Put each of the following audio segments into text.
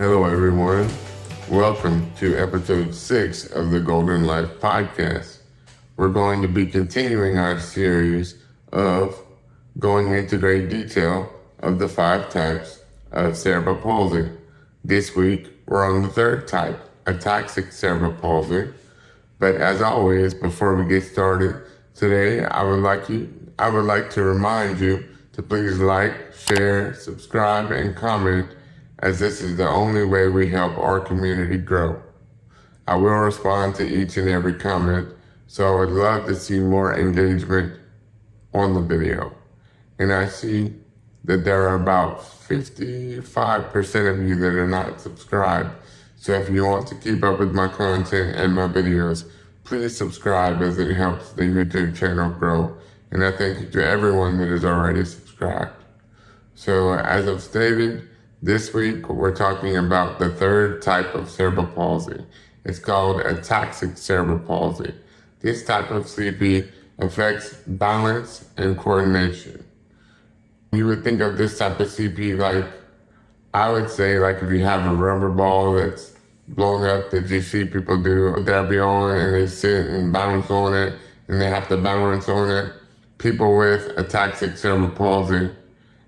Hello, everyone. Welcome to episode 6 of the Golden Life podcast. We're going to be continuing our series of going into great detail of the 5 types of cerebral palsy. This week, we're on the 3rd type, Ataxic Cerebral Palsy. But as always, before we get started, today I would like to remind you to please like, share, subscribe, and comment, as this is the only way we help our community grow. I will respond to each and every comment, so I would love to see more engagement on the video. And I see that there are about 55% of you that are not subscribed. So if you want to keep up with my content and my videos, please subscribe, as it helps the YouTube channel grow. And I thank you to everyone that is already subscribed. So as I've stated, this week we're talking about the 3rd type of cerebral palsy. It's called Ataxic Cerebral Palsy. This type of CP affects balance and coordination. You would think of this type of CP like, I would say, like if you have a rubber ball that's blown up that you see people do therapy on, and they sit and bounce on it, and they have to balance on it. People with ataxic cerebral palsy,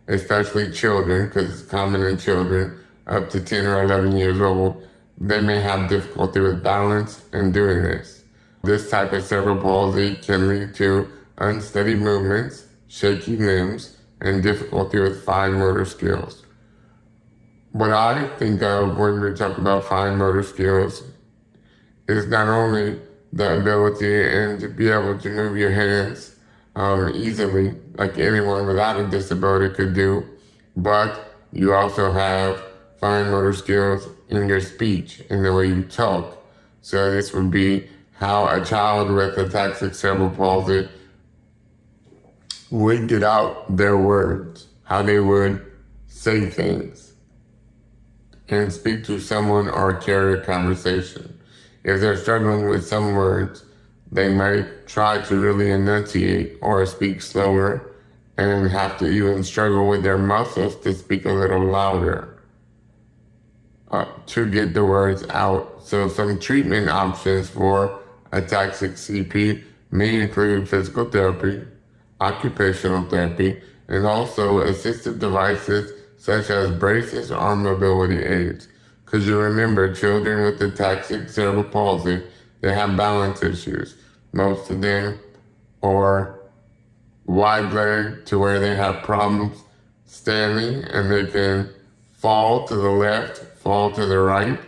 especially children, because it's common in children up to 10 or 11 years old, they may have difficulty with balance in doing this. This type of cerebral palsy can lead to unsteady movements, shaky limbs, and difficulty with fine motor skills. What I think of when we talk about fine motor skills is not only the ability and to be able to move your hands easily, like anyone without a disability could do, but you also have fine motor skills in your speech, in the way you talk. So this would be how a child with ataxic cerebral palsy would get out their words, how they would say things and speak to someone or carry a conversation. If they're struggling with some words, they might try to really enunciate or speak slower and have to even struggle with their muscles to speak a little louder to get the words out. So some treatment options for ataxic CP may include physical therapy, occupational therapy, and also assistive devices such as braces or mobility aids. Because you remember, children with ataxic cerebral palsy, they have balance issues. Most of them are wide-legged to where they have problems standing, and they can fall to the left, fall to the right,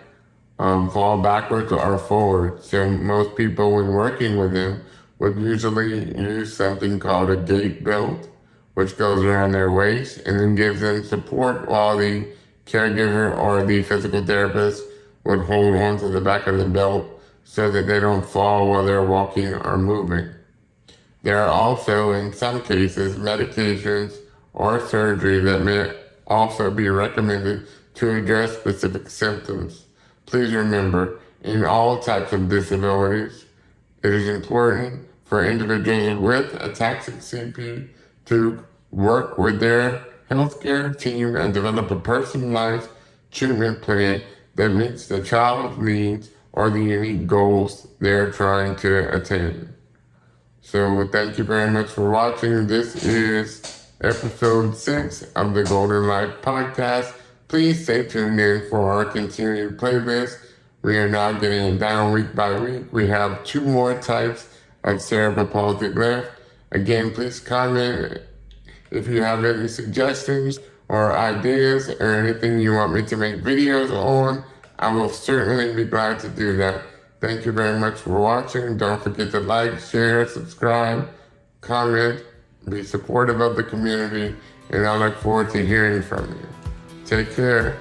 fall backwards or forward. So most people, when working with them, would usually use something called a gait belt, which goes around their waist and then gives them support, while the caregiver or the physical therapist would hold on to the back of the belt so that they don't fall while they're walking or moving. There are also, in some cases, medications or surgery that may also be recommended to address specific symptoms. Please remember, in all types of disabilities, it is important for individuals with ataxic CP to work with their healthcare team and develop a personalized treatment plan that meets the child's needs or the unique goals they're trying to attain. So thank you very much for watching. This is episode 6 of the Golden Life podcast. Please stay tuned in for our continued playlist. We are now getting it down week by week. We have 2 more types of cerebral palsy left. Again, please comment if you have any suggestions or ideas or anything you want me to make videos on. I will certainly be glad to do that. Thank you very much for watching. Don't forget to like, share, subscribe, comment, be supportive of the community, and I look forward to hearing from you. Take care.